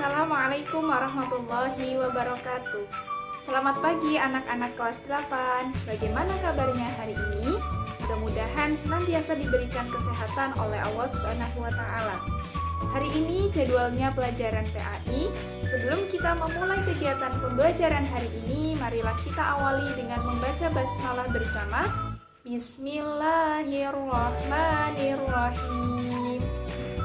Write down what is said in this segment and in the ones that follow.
Assalamualaikum warahmatullahi wabarakatuh. Selamat pagi anak-anak kelas 8. Bagaimana kabarnya hari ini? Mudah-mudahan senantiasa diberikan kesehatan oleh Allah Subhanahu wa taala. Hari ini jadwalnya pelajaran PAI. Sebelum kita memulai kegiatan pembelajaran hari ini, marilah kita awali dengan membaca basmalah bersama. Bismillahirrahmanirrahim.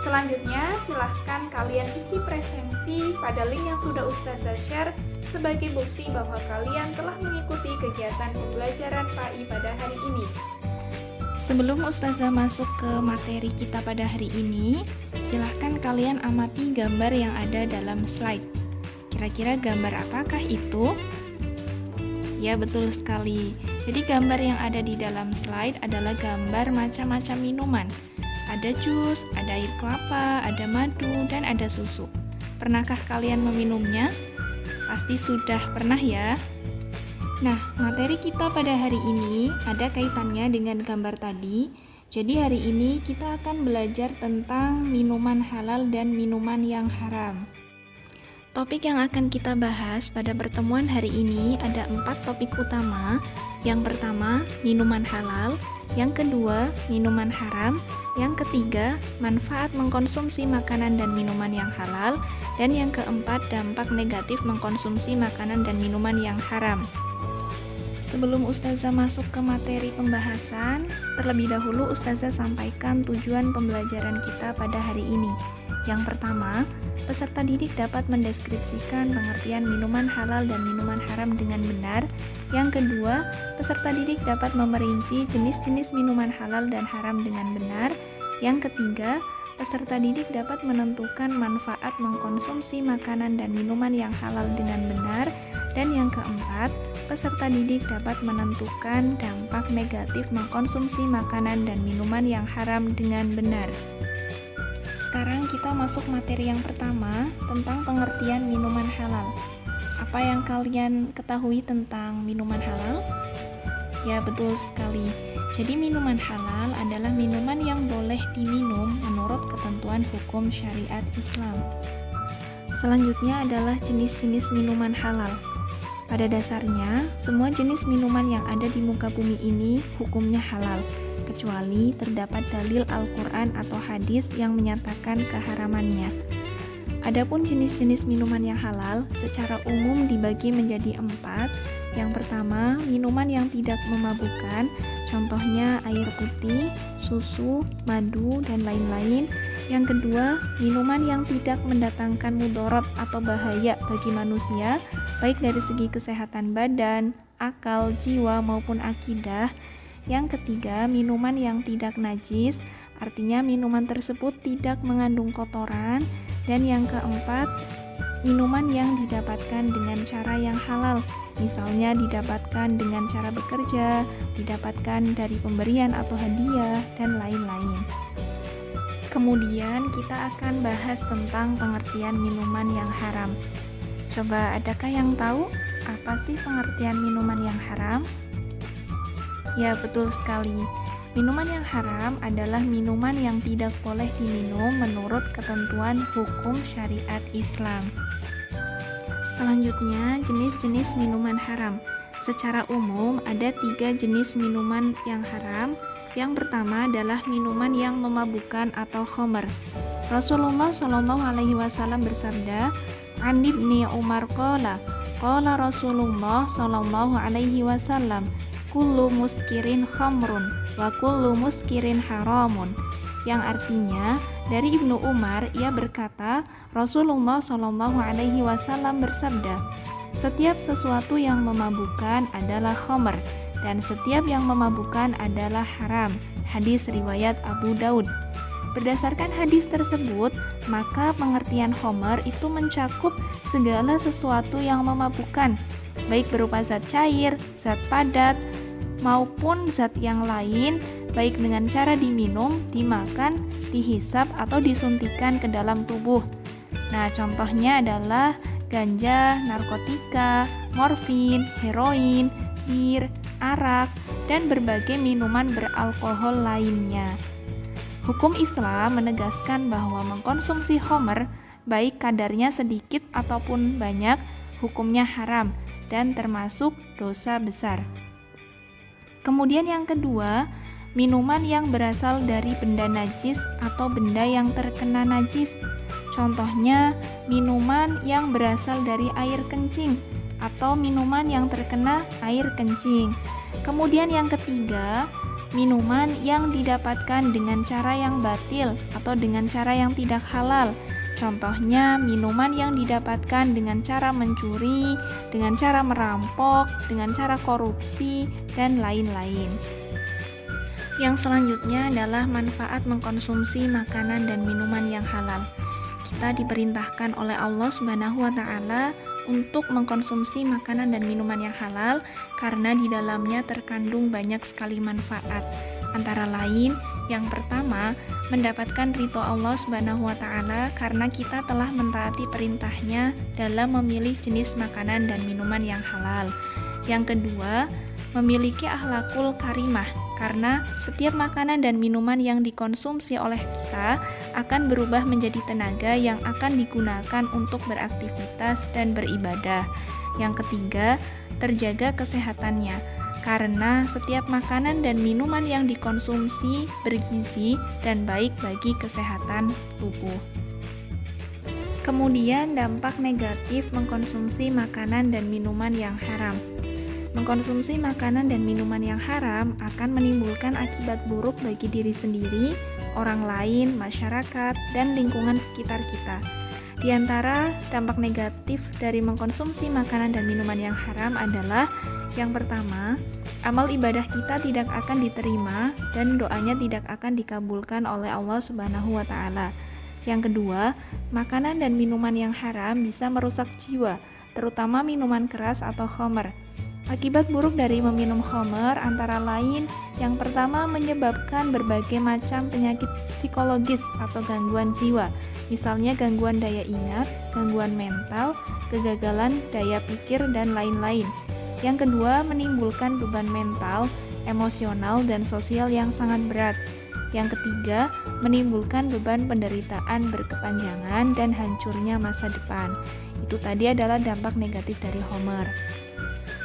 Selanjutnya, silahkan kalian isi presensi pada link yang sudah Ustazah share sebagai bukti bahwa kalian telah mengikuti kegiatan pembelajaran PAI pada hari ini. Sebelum Ustazah masuk ke materi kita pada hari ini, silahkan kalian amati gambar yang ada dalam slide. Kira-kira gambar apakah itu? Ya, betul sekali. Jadi gambar yang ada di dalam slide adalah gambar macam-macam minuman. Ada jus, ada air kelapa, ada madu, dan ada susu. Pernahkah kalian meminumnya? Pasti sudah pernah ya. Nah, materi kita pada hari ini ada kaitannya dengan gambar tadi. Jadi hari ini kita akan belajar tentang minuman halal dan minuman yang haram. Topik yang akan kita bahas pada pertemuan hari ini ada 4 topik utama. Yang pertama, minuman halal. Yang kedua, minuman haram. Yang ketiga, manfaat mengkonsumsi makanan dan minuman yang halal. Dan yang keempat, dampak negatif mengkonsumsi makanan dan minuman yang haram. Sebelum Ustazah masuk ke materi pembahasan, terlebih dahulu Ustazah sampaikan tujuan pembelajaran kita pada hari ini. Yang pertama, peserta didik dapat mendeskripsikan pengertian minuman halal dan minuman haram dengan benar. Yang kedua, peserta didik dapat memerinci jenis-jenis minuman halal dan haram dengan benar. Yang ketiga, peserta didik dapat menentukan manfaat mengkonsumsi makanan dan minuman yang halal dengan benar. Dan yang keempat, peserta didik dapat menentukan dampak negatif mengkonsumsi makanan dan minuman yang haram dengan benar. Sekarang kita masuk materi yang pertama tentang pengertian minuman halal. Apa yang kalian ketahui tentang minuman halal? Ya, betul sekali. Jadi minuman halal adalah minuman yang boleh diminum menurut ketentuan hukum syariat Islam. Selanjutnya adalah jenis-jenis minuman halal. Pada dasarnya, semua jenis minuman yang ada di muka bumi ini hukumnya halal, kecuali terdapat dalil Al-Quran atau hadis yang menyatakan keharamannya. Adapun jenis-jenis minuman yang halal secara umum dibagi menjadi 4. Yang pertama, minuman yang tidak memabukkan, contohnya air putih, susu, madu, dan lain-lain. Yang kedua, minuman yang tidak mendatangkan mudarat atau bahaya bagi manusia, baik dari segi kesehatan badan, akal, jiwa, maupun akidah. Yang ketiga, minuman yang tidak najis, artinya minuman tersebut tidak mengandung kotoran. Dan yang keempat, minuman yang didapatkan dengan cara yang halal, misalnya didapatkan dengan cara bekerja, didapatkan dari pemberian atau hadiah, dan lain-lain. Kemudian kita akan bahas tentang pengertian minuman yang haram. Coba adakah yang tahu apa sih pengertian minuman yang haram? Ya, betul sekali. Minuman yang haram adalah minuman yang tidak boleh diminum menurut ketentuan hukum syariat Islam. Selanjutnya, jenis-jenis minuman haram. Secara umum, ada 3 jenis minuman yang haram. Yang pertama adalah minuman yang memabukkan atau khamr. Rasulullah SAW bersabda, "An ibni Umar qala Rasulullah SAW, kullu muskirin khamrun wa kullu muskirin haramun." Yang artinya, dari Ibnu Umar ia berkata, Rasulullah SAW bersabda, setiap sesuatu yang memabukkan adalah khamr dan setiap yang memabukkan adalah haram. Hadis riwayat Abu Daud. Berdasarkan hadis tersebut, maka pengertian khamr itu mencakup segala sesuatu yang memabukkan, baik berupa zat cair, zat padat, maupun zat yang lain, baik dengan cara diminum, dimakan, dihisap, atau disuntikan ke dalam tubuh. Nah, contohnya adalah ganja, narkotika, morfin, heroin, bir, arak, dan berbagai minuman beralkohol lainnya. Hukum Islam menegaskan bahwa mengkonsumsi khamr baik kadarnya sedikit ataupun banyak, hukumnya haram dan termasuk dosa besar. Kemudian yang kedua, minuman yang berasal dari benda najis atau benda yang terkena najis. Contohnya, minuman yang berasal dari air kencing atau minuman yang terkena air kencing. Kemudian yang ketiga, minuman yang didapatkan dengan cara yang batil atau dengan cara yang tidak halal. Contohnya, minuman yang didapatkan dengan cara mencuri, dengan cara merampok, dengan cara korupsi, dan lain-lain. Yang selanjutnya adalah manfaat mengkonsumsi makanan dan minuman yang halal. Kita diperintahkan oleh Allah Subhanahu wa Ta'ala untuk mengkonsumsi makanan dan minuman yang halal karena di dalamnya terkandung banyak sekali manfaat. Antara lain, yang pertama, mendapatkan ridho Allah Subhanahu wa Ta'ala karena kita telah mentaati perintahnya dalam memilih jenis makanan dan minuman yang halal. Yang kedua, memiliki akhlakul karimah karena setiap makanan dan minuman yang dikonsumsi oleh kita akan berubah menjadi tenaga yang akan digunakan untuk beraktivitas dan beribadah. Yang ketiga, terjaga kesehatannya karena setiap makanan dan minuman yang dikonsumsi bergizi dan baik bagi kesehatan tubuh. Kemudian dampak negatif mengkonsumsi makanan dan minuman yang haram. Mengkonsumsi makanan dan minuman yang haram akan menimbulkan akibat buruk bagi diri sendiri, orang lain, masyarakat, dan lingkungan sekitar kita. Di antara dampak negatif dari mengkonsumsi makanan dan minuman yang haram adalah yang pertama, amal ibadah kita tidak akan diterima dan doanya tidak akan dikabulkan oleh Allah Subhanahu wa Ta'ala. Yang kedua, makanan dan minuman yang haram bisa merusak jiwa, terutama minuman keras atau khamr. Akibat buruk dari meminum khamr antara lain, yang pertama menyebabkan berbagai macam penyakit psikologis atau gangguan jiwa, misalnya gangguan daya ingat, gangguan mental, kegagalan daya pikir, dan lain-lain. Yang kedua, menimbulkan beban mental, emosional, dan sosial yang sangat berat. Yang ketiga, menimbulkan beban penderitaan berkepanjangan dan hancurnya masa depan. Itu tadi adalah dampak negatif dari khamr.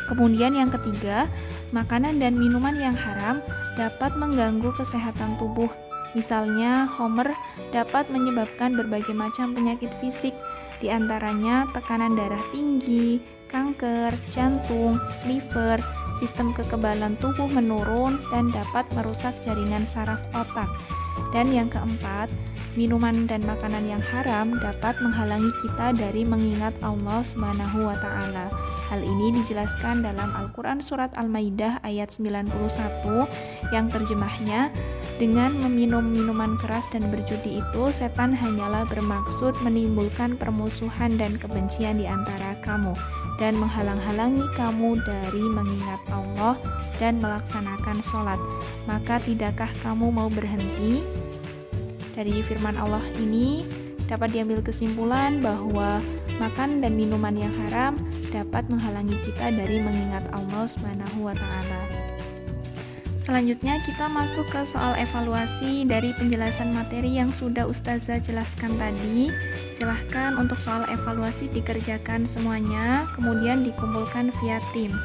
Kemudian yang ketiga, makanan dan minuman yang haram dapat mengganggu kesehatan tubuh. Misalnya, khamr dapat menyebabkan berbagai macam penyakit fisik, di antaranya tekanan darah tinggi, kanker, jantung, liver, sistem kekebalan tubuh menurun, dan dapat merusak jaringan saraf otak. Dan yang keempat, minuman dan makanan yang haram dapat menghalangi kita dari mengingat Allah Subhanahu wa Ta'ala. Hal ini dijelaskan dalam Al-Quran Surat Al-Maidah ayat 91 yang terjemahnya, dengan meminum minuman keras dan berjudi itu, setan hanyalah bermaksud menimbulkan permusuhan dan kebencian di antara kamu dan menghalang-halangi kamu dari mengingat Allah dan melaksanakan sholat. Maka tidakkah kamu mau berhenti? Dari firman Allah ini dapat diambil kesimpulan bahwa makan dan minuman yang haram dapat menghalangi kita dari mengingat Allah Subhanahu wa Ta'ala. Selanjutnya kita masuk ke soal evaluasi dari penjelasan materi yang sudah Ustazah jelaskan tadi. Silahkan untuk soal evaluasi dikerjakan semuanya, kemudian dikumpulkan via Teams.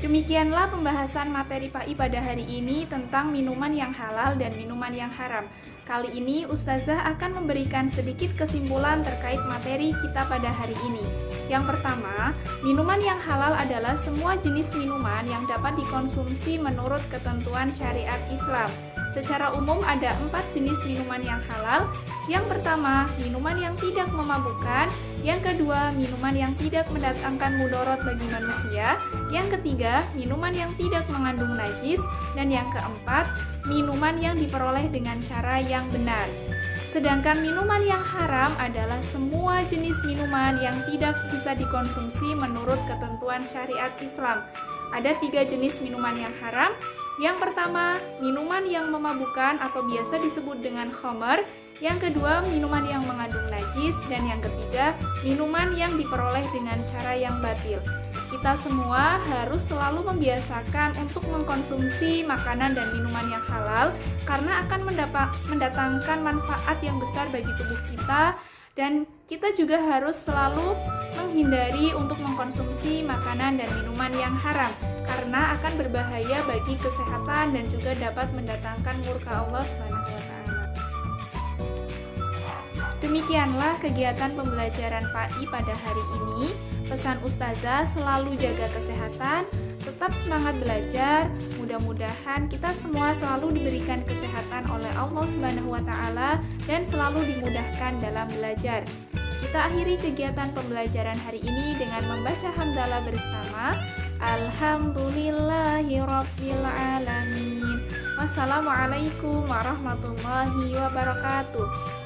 Demikianlah pembahasan materi PAI pada hari ini tentang minuman yang halal dan minuman yang haram. Kali ini Ustazah akan memberikan sedikit kesimpulan terkait materi kita pada hari ini. Yang pertama, minuman yang halal adalah semua jenis minuman yang dapat dikonsumsi menurut ketentuan syariat Islam. Secara umum ada 4 jenis minuman yang halal. Yang pertama, minuman yang tidak memabukkan. Yang kedua, minuman yang tidak mendatangkan mudarat bagi manusia. Yang ketiga, minuman yang tidak mengandung najis. Dan yang keempat, minuman yang diperoleh dengan cara yang benar. Sedangkan minuman yang haram adalah semua jenis minuman yang tidak bisa dikonsumsi menurut ketentuan syariat Islam. Ada 3 jenis minuman yang haram. Yang pertama, minuman yang memabukkan atau biasa disebut dengan khamr. Yang kedua, minuman yang mengandung najis. Dan yang ketiga, minuman yang diperoleh dengan cara yang batil. Kita semua harus selalu membiasakan untuk mengkonsumsi makanan dan minuman yang halal karena akan mendatangkan manfaat yang besar bagi tubuh kita, dan kita juga harus selalu menghindari untuk mengkonsumsi makanan dan minuman yang haram karena akan berbahaya bagi kesehatan dan juga dapat mendatangkan murka Allah Subhanahu wa taala. Demikianlah kegiatan pembelajaran PAI pada hari ini. Pesan Ustazah, selalu jaga kesehatan, tetap semangat belajar. Mudah-mudahan kita semua selalu diberikan kesehatan oleh Allah Subhanahu wa taala dan selalu dimudahkan dalam belajar. Kita akhiri kegiatan pembelajaran hari ini dengan membaca hamdalah bersama. Alhamdulillahirabbil alamin. Wassalamualaikum warahmatullahi wabarakatuh.